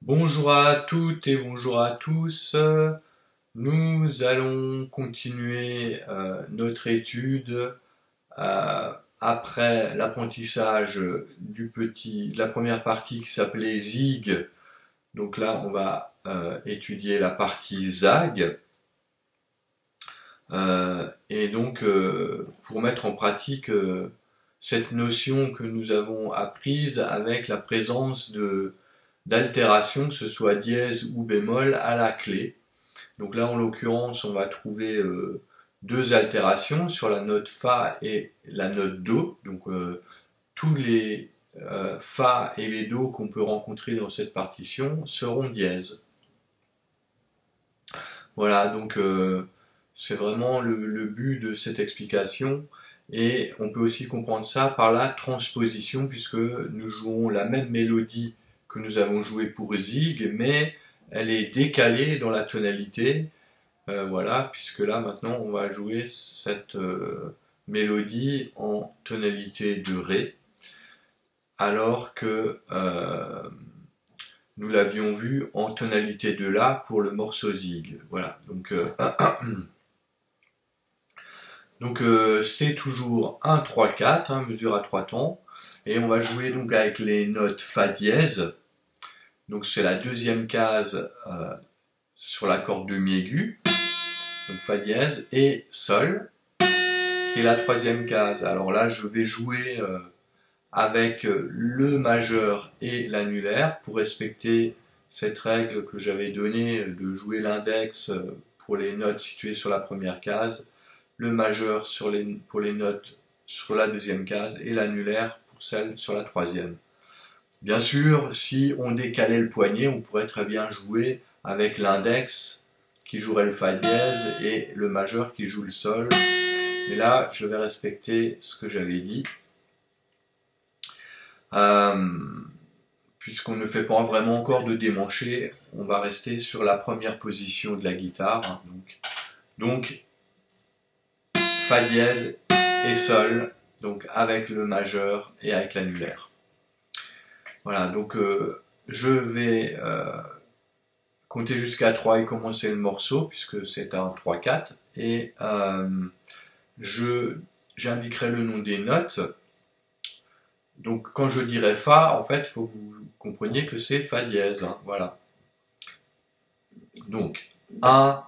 Bonjour à toutes et bonjour à tous. Nous allons continuer notre étude après l'apprentissage de la première partie qui s'appelait ZIG. Donc là, on va étudier la partie ZAG. Et donc, pour mettre en pratique cette notion que nous avons apprise avec la présence d'altération, que ce soit dièse ou bémol, à la clé. Donc là, en l'occurrence, on va trouver deux altérations sur la note Fa et la note Do. Donc tous les Fa et les Do qu'on peut rencontrer dans cette partition seront dièses. Voilà, donc c'est vraiment le but de cette explication. Et on peut aussi comprendre ça par la transposition, puisque nous jouons la même mélodie que nous avons joué pour Zig, mais elle est décalée dans la tonalité. Voilà, puisque là maintenant on va jouer cette mélodie en tonalité de Ré, alors que nous l'avions vu en tonalité de La pour le morceau Zig. Voilà, donc c'est toujours un 3-4, hein, mesure à 3 temps, et on va jouer donc avec les notes Fa dièse. Donc c'est la deuxième case sur la corde de mi aigu, donc Fa dièse, et Sol, qui est la troisième case. Alors là, je vais jouer avec le majeur et l'annulaire pour respecter cette règle que j'avais donnée de jouer l'index pour les notes situées sur la première case, le majeur pour les notes sur la deuxième case et l'annulaire pour celle sur la troisième. Bien sûr, si on décalait le poignet, on pourrait très bien jouer avec l'index qui jouerait le Fa dièse et le majeur qui joue le Sol. Et là, je vais respecter ce que j'avais dit. Puisqu'on ne fait pas vraiment encore de démanché, on va rester sur la première position de la guitare. Donc Fa dièse et Sol, donc avec le majeur et avec l'annulaire. Voilà, donc je vais compter jusqu'à 3 et commencer le morceau, puisque c'est un 3-4, et j'indiquerai le nom des notes. Donc quand je dirai Fa, en fait, il faut que vous compreniez que c'est Fa dièse. Hein, voilà. Donc 1,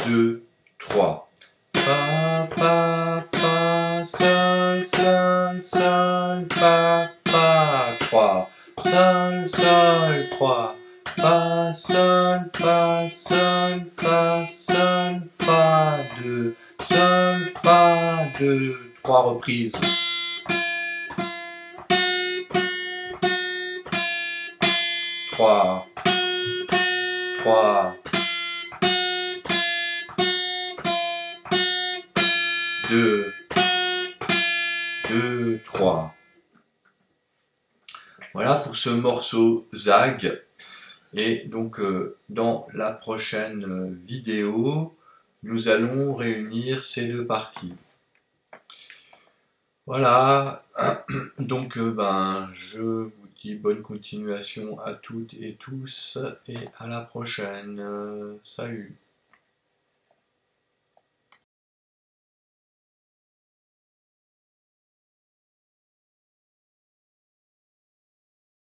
2, 3. Fa, Fa, Fa, Sol, Sol, Sol, Fa, Fa, 3. Sol, Sol, 3. Fa, Sol, Fa, Sol, Fa, Sol, Fa, 2. Sol, Fa, 2. 3 reprises. 3, 3, 2, 2, 3. Voilà pour ce morceau Zag. Et donc dans la prochaine vidéo, nous allons réunir ces deux parties. Voilà, donc je vous dis bonne continuation à toutes et tous et à la prochaine. Salut.